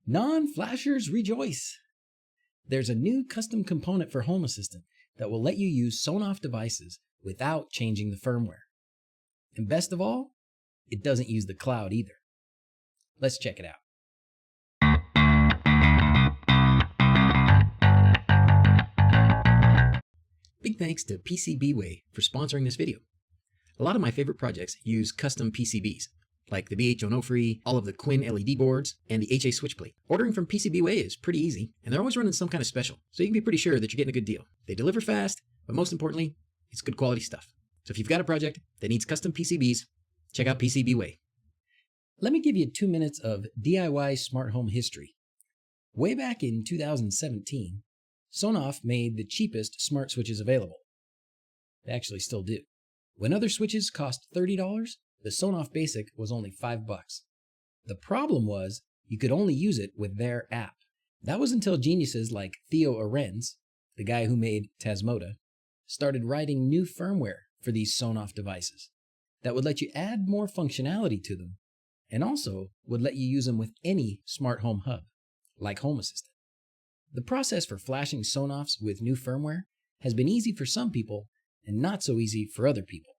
Non-flashers rejoice! There's a new custom component for Home Assistant that will let you use Sonoff devices without changing the firmware. And best of all, it doesn't use the cloud either. Let's check it out. Big thanks to PCBWay for sponsoring this video. A lot of my favorite projects use custom PCBs, like the BH Onofre, all of the Quinn LED boards, and the HA switch plate. Ordering from PCBWay is pretty easy, and they're always running some kind of special, so you can be pretty sure that you're getting a good deal. They deliver fast, but most importantly, it's good quality stuff. So if you've got a project that needs custom PCBs, check out PCBWay. Let me give you 2 minutes of DIY smart home history. Way back in 2017, Sonoff made the cheapest smart switches available. They actually still do. When other switches cost $30, the Sonoff Basic was only $5. The problem was you could only use it with their app. That was until geniuses like Theo Arends, the guy who made Tasmota, started writing new firmware for these Sonoff devices that would let you add more functionality to them and also would let you use them with any smart home hub, like Home Assistant. The process for flashing Sonoffs with new firmware has been easy for some people and not so easy for other people.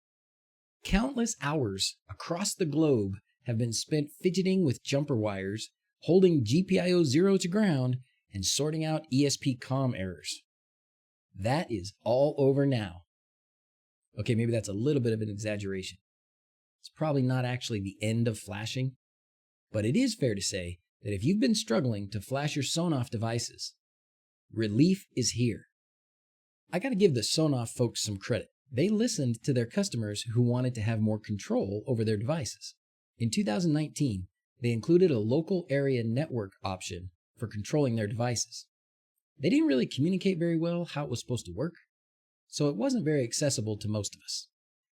Countless hours across the globe have been spent fidgeting with jumper wires, holding GPIO 0 to ground, and sorting out espcomm errors. That is all over now. Okay, maybe that's a little bit of an exaggeration. It's probably not actually the end of flashing, but it is fair to say that if you've been struggling to flash your Sonoff devices, relief is here. I gotta give the Sonoff folks some credit. They listened to their customers who wanted to have more control over their devices. In 2019, they included a local area network option for controlling their devices. They didn't really communicate very well how it was supposed to work, so it wasn't very accessible to most of us.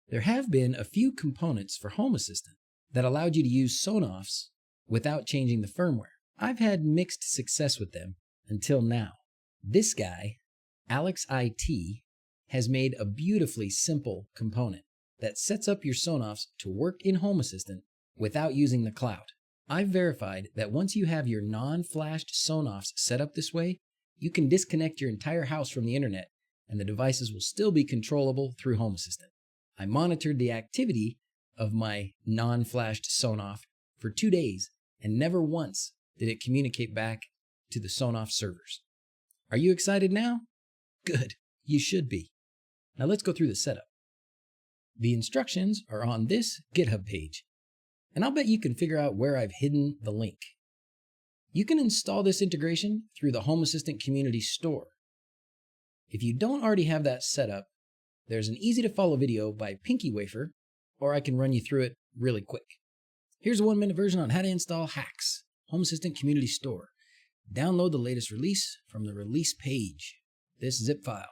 There have been a few components for Home Assistant that allowed you to use Sonoffs without changing the firmware. I've had mixed success with them until now. This guy, Alex IT, has made a beautifully simple component that sets up your Sonoffs to work in Home Assistant without using the cloud. I've verified that once you have your non-flashed Sonoffs set up this way, you can disconnect your entire house from the internet and the devices will still be controllable through Home Assistant. I monitored the activity of my non-flashed Sonoff for 2 days and never once did it communicate back to the Sonoff servers. Are you excited now? Good, you should be. Now let's go through the setup. The instructions are on this GitHub page, and I'll bet you can figure out where I've hidden the link. You can install this integration through the Home Assistant Community Store. If you don't already have that set up, there's an easy to follow video by Pinky Wafer, or I can run you through it really quick. Here's a 1-minute version on how to install Hacks, Home Assistant Community Store. Download the latest release from the release page, this zip file.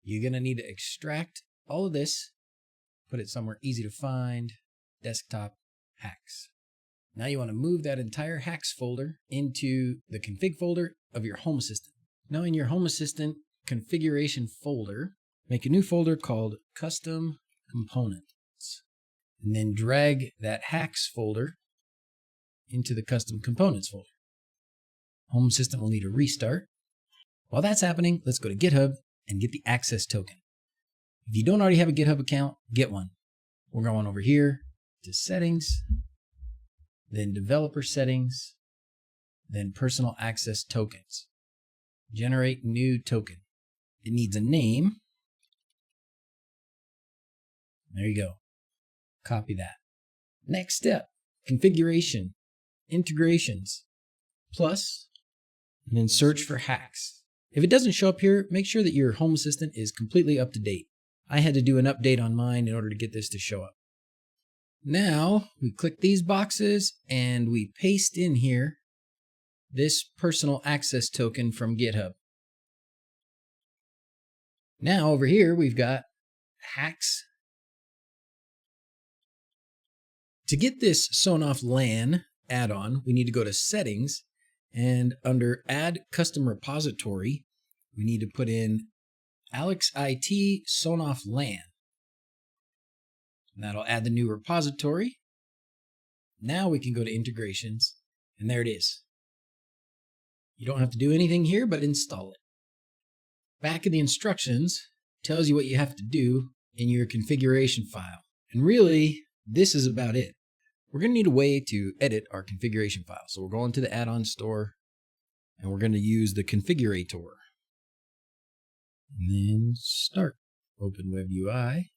You're going to need to extract all of this, put it somewhere easy to find, desktop Hacks. Now you want to move that entire Hacks folder into the config folder of your Home Assistant. Now in your Home Assistant configuration folder, make a new folder called Custom Components, and then drag that Hacks folder into the Custom Components folder. Home Assistant will need a restart. While that's happening, let's go to GitHub and get the access token. If you don't already have a GitHub account, get one. We're going over here to Settings, then Developer Settings, then Personal Access Tokens. Generate new token. It needs a name. There you go. Copy that. Next step, configuration, integrations, plus, and then search for Hacks. If it doesn't show up here, make sure that your Home Assistant is completely up to date. I had to do an update on mine in order to get this to show up. Now, we click these boxes and we paste in here this personal access token from GitHub. Now, over here, we've got Hacks. To get this Sonoff LAN add-on, we need to go to Settings, and under Add Custom Repository, we need to put in Alex IT Sonoff LAN. And that'll add the new repository. Now we can go to Integrations And there it is. You don't have to do anything here but install it. Back of the instructions tells you what you have to do in your configuration file. And really, this is about it. We're going to need a way to edit our configuration file. So we're going to the add-on store and we're going to use the configurator. And then start. Open Web UI.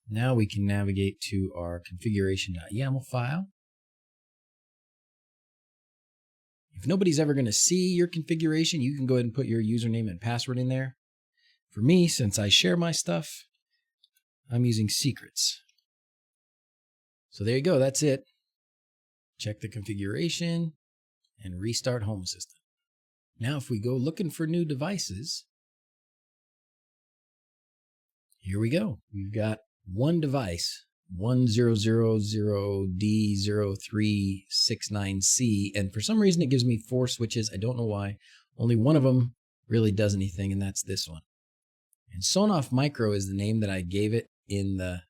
Now we can navigate to our configuration.yaml file. If nobody's ever going to see your configuration, you can go ahead and put your username and password in there. For me, since I share my stuff, I'm using secrets. So there you go, that's it. Check the configuration and restart Home Assistant. Now if we go looking for new devices, here we go. We've got one device, 1000D0369C, and for some reason it gives me 4 switches. I don't know why. Only one of them really does anything, and that's this one. And Sonoff Micro is the name that I gave it in the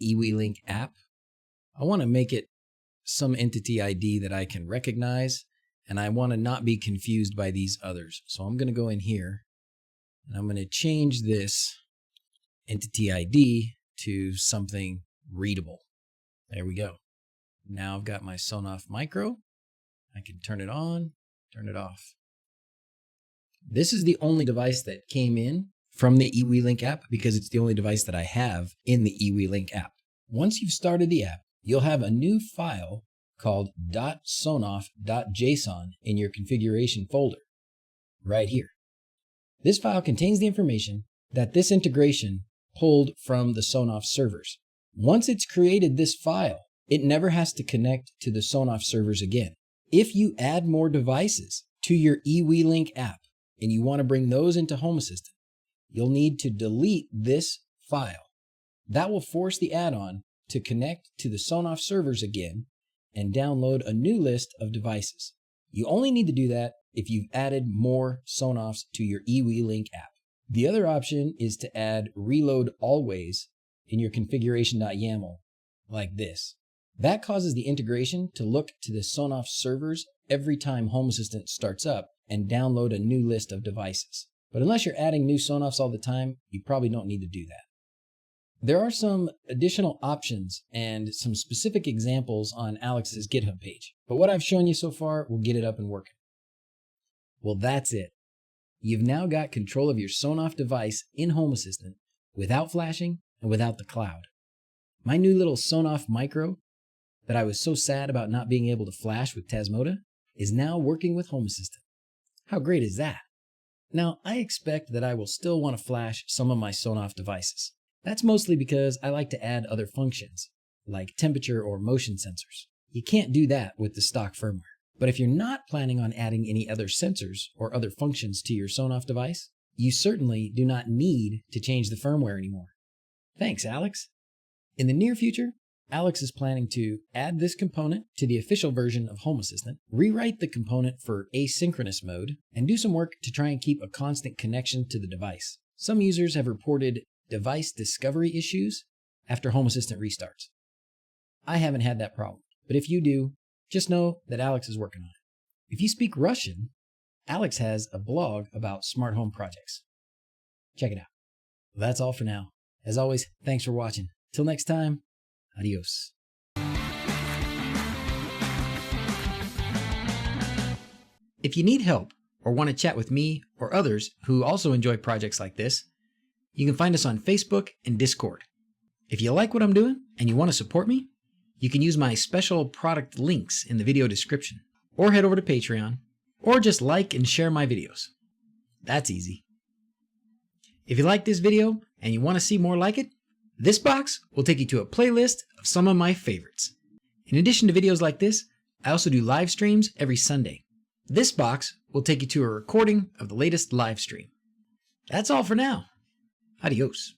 eWeLink app. I want to make it some entity ID that I can recognize, and I want to not be confused by these others. So I'm going to go in here, and I'm going to change this entity ID to something readable. There we go. Now I've got my Sonoff Micro. I can turn it on, turn it off. This is the only device that came in from the eWeLink app because it's the only device that I have in the eWeLink app. Once you've started the app, you'll have a new file called .sonoff.json in your configuration folder, right here. This file contains the information that this integration pulled from the Sonoff servers. Once it's created this file, it never has to connect to the Sonoff servers again. If you add more devices to your eWeLink app and you want to bring those into Home Assistant, you'll need to delete this file. That will force the add-on to connect to the Sonoff servers again and download a new list of devices. You only need to do that if you've added more Sonoffs to your eWeLink app. The other option is to add reload always in your configuration.yaml like this. That causes the integration to look to the Sonoff servers every time Home Assistant starts up and download a new list of devices. But unless you're adding new Sonoffs all the time, you probably don't need to do that. There are some additional options and some specific examples on Alex's GitHub page, but what I've shown you so far will get it up and working. Well, that's it. You've now got control of your Sonoff device in Home Assistant without flashing and without the cloud. My new little Sonoff Micro that I was so sad about not being able to flash with Tasmota is now working with Home Assistant. How great is that? Now, I expect that I will still want to flash some of my Sonoff devices. That's mostly because I like to add other functions, like temperature or motion sensors. You can't do that with the stock firmware. But if you're not planning on adding any other sensors or other functions to your Sonoff device, you certainly do not need to change the firmware anymore. Thanks, Alex. In the near future, Alex is planning to add this component to the official version of Home Assistant, rewrite the component for asynchronous mode, and do some work to try and keep a constant connection to the device. Some users have reported device discovery issues after Home Assistant restarts. I haven't had that problem, but if you do, just know that Alex is working on it. If you speak Russian, Alex has a blog about smart home projects. Check it out. Well, that's all for now. As always, thanks for watching. Till next time, adios. If you need help or want to chat with me or others who also enjoy projects like this, you can find us on Facebook and Discord. If you like what I'm doing and you want to support me, you can use my special product links in the video description, or head over to Patreon, or just like and share my videos. That's easy. If you like this video and you want to see more like it, this box will take you to a playlist of some of my favorites. In addition to videos like this, I also do live streams every Sunday. This box will take you to a recording of the latest live stream. That's all for now. Adios.